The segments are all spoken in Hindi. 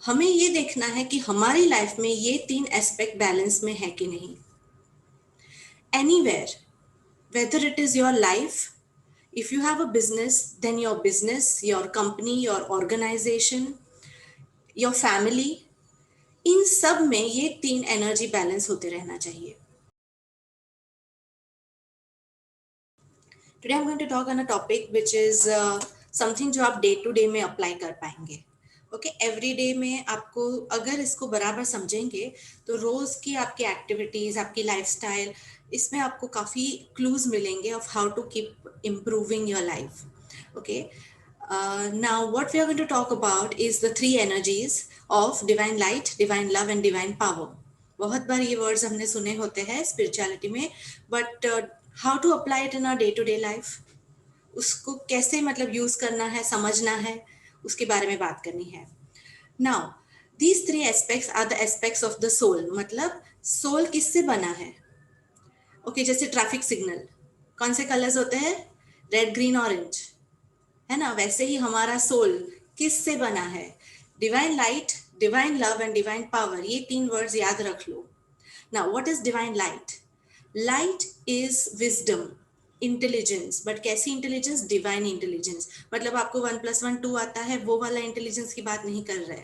हमें ये देखना है कि हमारी लाइफ में ये 3 एस्पेक्ट बैलेंस में है कि नहीं। Anywhere, whether it is your life, if you have a business, then your business, your company, your organization, your family, इन सब में ये 3 एनर्जी बैलेंस होते रहना चाहिए। Today I'm going to talk on a topic which is something जो आप डे टू डे में अप्लाई कर पाएंगे। ओके, एवरी डे में आपको अगर इसको बराबर समझेंगे तो रोज की आपकी एक्टिविटीज, आपकी लाइफस्टाइल, इसमें आपको काफ़ी क्लूज मिलेंगे of how to keep improving your life. Okay, now what we are going to talk about is the 3 energies of divine light, divine love and divine power. बहुत बार ये वर्ड्स हमने सुने होते हैं स्पिरिचुअलिटी में, but how to apply it in our day to day life, उसको कैसे मतलब यूज करना है, समझना है, उसके बारे में बात करनी है। Now these 3 aspects are the aspects of the soul. मतलब सोल किससे बना है? ओके, जैसे ट्रैफिक सिग्नल कौन से कलर्स होते हैं? रेड, ग्रीन, ऑरेंज, है ना? वैसे ही हमारा सोल किससे बना है? Divine light, divine love and divine power, ये 3 वर्ड्स याद रख लो। Now what is divine light? Light is wisdom, intelligence, but कैसी इंटेलिजेंस? Divine intelligence. मतलब आपको 1+1 2 आता है, वो वाला इंटेलिजेंस की बात नहीं कर रहे।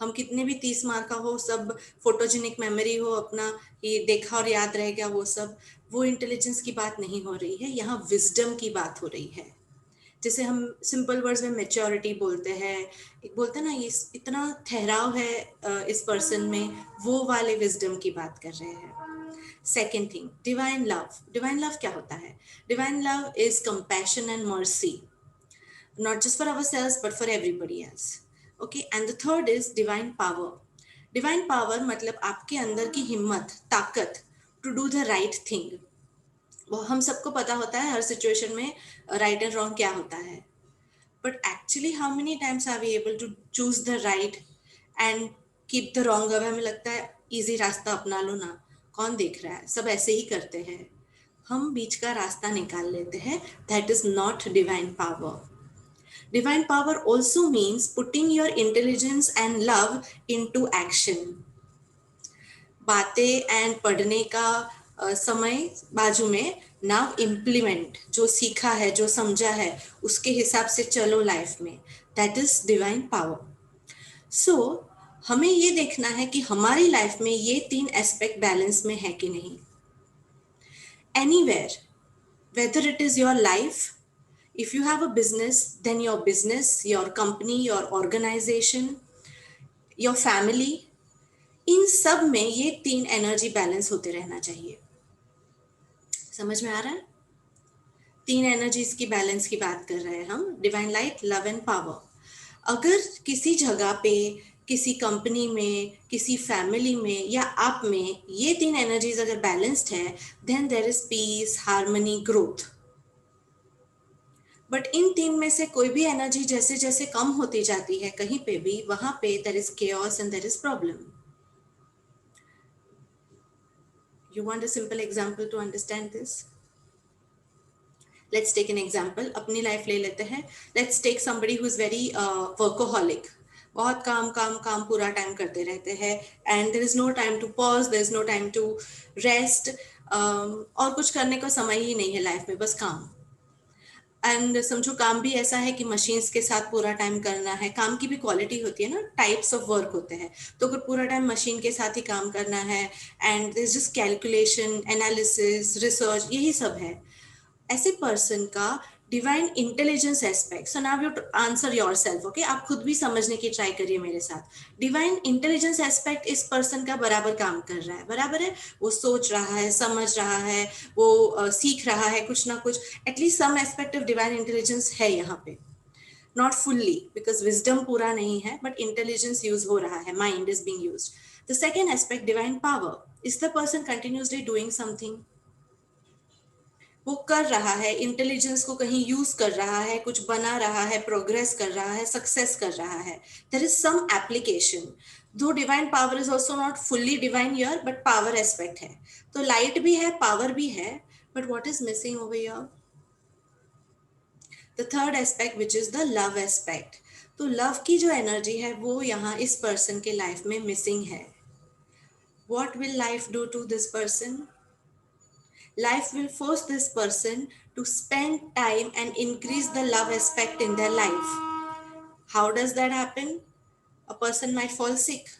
हम कितने भी 30 मार्क का हो, सब फोटोजेनिक मेमोरी हो अपना, ये देखा और याद रह गया, वो सब, वो इंटेलिजेंस की बात नहीं हो रही है, यहाँ विजडम की बात हो रही है। जैसे हम सिंपल वर्ड्स में मेच्योरिटी बोलते हैं, एक बोलते हैं ना, ये इतना ठहराव है इस पर्सन में, वो वाले विजडम की बात कर रहे हैं। Second thing, divine love. Divine love क्या होता है? Divine love is compassion and mercy, not just for ourselves but for everybody else. Okay, and the third is divine power. Divine power मतलब आपके अंदर की हिम्मत, ताकत, to do the right thing. वो हम सबको पता होता है हर सिचुएशन में राइट एंड रॉन्ग क्या होता है, but actually how many times are we able to choose the right and keep the wrong? अब हमें लगता है इजी रास्ता अपना लो ना, कौन देख रहा है, सब ऐसे ही करते हैं, हम बीच का रास्ता निकाल लेते हैं। That is not divine power. Divine power also means putting your intelligence and love into action. बातें एंड पढ़ने का समय बाजू में, नाउ इम्प्लीमेंट, जो सीखा है, जो समझा है, उसके हिसाब से चलो लाइफ में। That is divine power. So हमें ये देखना है कि हमारी लाइफ में ये 3 एस्पेक्ट बैलेंस में है कि नहीं। Anywhere, whether it is your life, if you have a business, then your business, your company, your organization, your family, इन सब में ये 3 एनर्जी बैलेंस होते रहना चाहिए। समझ में आ रहा है? 3 एनर्जीज की बैलेंस की बात कर रहे हैं हम, divine light, love and power. अगर किसी जगह पे, किसी कंपनी में, किसी फैमिली में या आप में ये 3 एनर्जीज अगर बैलेंस्ड है, then there is peace, harmony, growth. But in 3 में से कोई भी एनर्जी जैसे जैसे कम होती जाती है कहीं पे भी, वहां पे there is chaos and there is problem. You want a simple example to understand this? Let's take an example. अपनी लाइफ ले लेते हैं। Let's take somebody who is very workaholic. बहुत काम काम काम पूरा टाइम करते रहते हैं, and there is no time to pause, there is no time to rest, और कुछ करने का समय ही नहीं है लाइफ में, बस काम। एंड समझो काम भी ऐसा है कि मशीन्स के साथ पूरा टाइम करना है, काम की भी क्वालिटी होती है ना, टाइप्स ऑफ वर्क होते हैं, तो अगर पूरा टाइम मशीन के साथ ही काम करना है and this just calculation, analysis, research, यही सब है, ऐसे पर्सन का divine intelligence aspect. So now you answer yourself, okay, आप खुद भी समझने की ट्राई करिए मेरे साथ। डिवाइन इंटेलिजेंस एस्पेक्ट इस पर्सन का बराबर काम कर रहा है, बराबर है, वो सोच रहा है, समझ रहा है, वो सीख रहा है कुछ ना कुछ, at least some aspect of divine intelligence है यहाँ पे। नॉट फुल्ली, बिकॉज विजडम पूरा नहीं है, बट इंटेलिजेंस यूज हो रहा है, mind is being used. The second aspect, divine power, is the person continuously doing something, वो कर रहा है, इंटेलिजेंस को कहीं यूज कर रहा है, कुछ बना रहा है, प्रोग्रेस कर रहा है, सक्सेस कर रहा है, देयर इज सम एप्लीकेशन। दो divine power is also not fully divine year, but power aspect है, तो लाइट भी है, पावर भी है, but what is missing over here? The third aspect which is the love aspect. तो लव की जो एनर्जी है वो यहाँ इस पर्सन के लाइफ में मिसिंग है. What will life do to this person? Life will force this person to spend time and increase the love aspect in their life. How does that happen? A person might fall sick,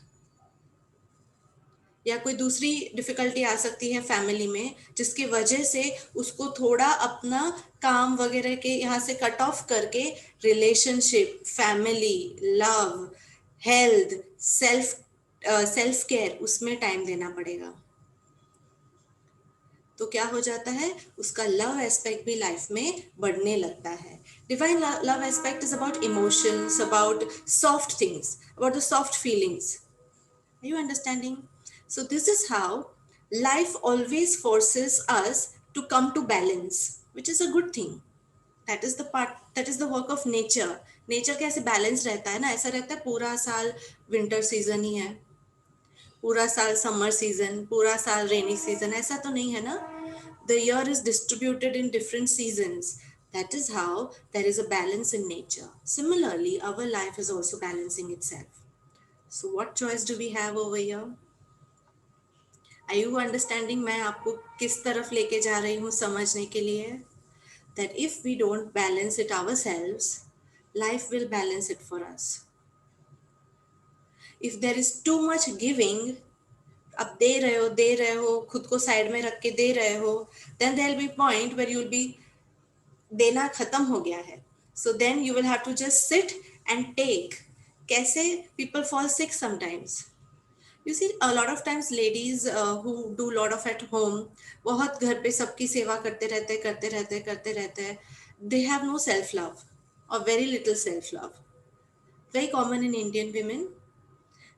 या कोई दूसरी डिफिकल्टी आ सकती है फैमिली में जिसकी वजह से उसको थोड़ा अपना काम वगैरह के यहाँ से कट ऑफ करके relationship, family, love, health, self care उसमें टाइम देना पड़ेगा. तो क्या हो जाता है, उसका लव एस्पेक्ट भी लाइफ में बढ़ने लगता है. Divine love aspect is about emotions, about soft things, about the soft feelings. Are you understanding? So this is how life always forces us to come to balance, which is a good thing. That is the part, that is the work of nature. Nature कैसे balance रहता है ना, ऐसा रहता है पूरा साल winter season ही है, पूरा साल समर सीजन, पूरा साल रेनी सीजन, ऐसा तो नहीं है ना. The year is distributed in different seasons. That is how there is a balance in nature. Similarly, our life is also balancing itself. So what choice do we have over here? Are you understanding मैं आपको किस तरफ लेके जा रही हूँ समझने के लिए? That if we don't balance it ourselves, life will balance it for us. If there is too much giving, आप दे रहे हो खुद को साइड में रख के दे रहे हो, then there will be point where you will be देना खत्म हो गया है. So then you will have to just sit and take. कैसे people fall sick sometimes. You see, a lot of times ladies who do lot of at home, बहुत घर पे सबकी सेवा करते रहते, they have no self love or very little self love. Very common in Indian women.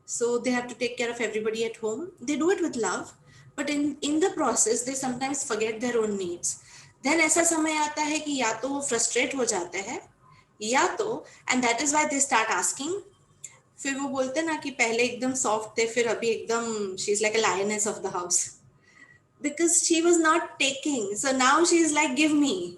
So they have to take care of everybody at home. They do it with love, but in the process they sometimes forget their own needs. Then ऐसा समय आता है कि या तो वो frustrate हो जाते हैं, या तो, and that is why they start asking. फिर वो बोलते ना कि पहले एकदम सॉफ्ट थे, फिर अभी एकदम she is like a lioness of the house, because she was not taking, so now she is like give me.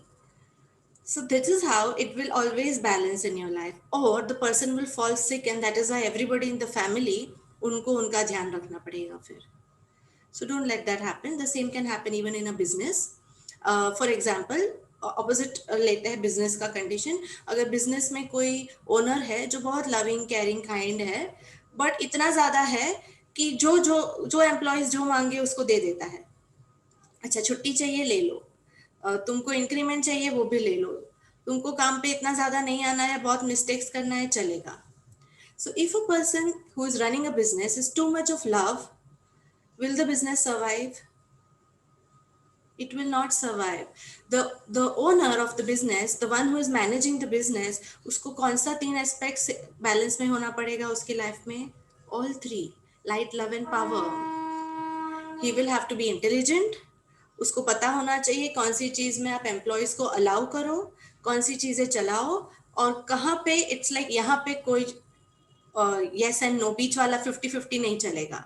So this is how it will always balance in your life. Or the person will fall sick and that is why everybody in the family उनको उनका ध्यान रखना पड़ेगा फिर. So don't let that happen. The same can happen even in a business. For example, opposite लेते हैं बिजनेस का कंडीशन. अगर बिजनेस में कोई ओनर है जो बहुत लविंग, केयरिंग, काइंड है, बट इतना ज्यादा है कि जो जो जो एम्प्लॉयज जो मांगे उसको दे देता है. अच्छा छुट्टी चाहिए ले लो, तुमको इंक्रीमेंट चाहिए वो भी ले लो, तुमको काम पे इतना ज्यादा नहीं आना है, बहुत मिस्टेक्स करना है, चलेगा. So if a person who is running a business is too much of love, will the business survive? It will not survive. The owner of the business, the one who is managing the business, उसको कौन सा 3 aspects balance में होना पड़ेगा उसकी life में? All 3. Light, love and power. He will have to be intelligent. उसको पता होना चाहिए कौन सी चीज में आप एम्प्लॉयज को अलाउ करो, कौन सी चीजें चलाओ, और कहाँ पे इट्स लाइक यहाँ पे कोई yes and no, बीच वाला 50-50 नहीं चलेगा.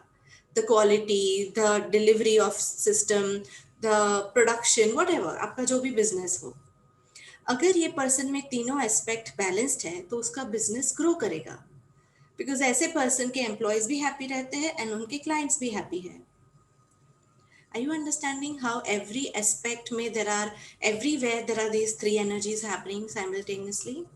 The quality, the delivery of system, the production, whatever, आपका जो भी business हो, अगर ये person में तीनों aspect balanced है तो उसका business grow करेगा, because ऐसे person के employees भी happy रहते हैं and उनके clients भी happy हैं. Are you understanding how every aspect में there are, everywhere there are these 3 energies happening simultaneously?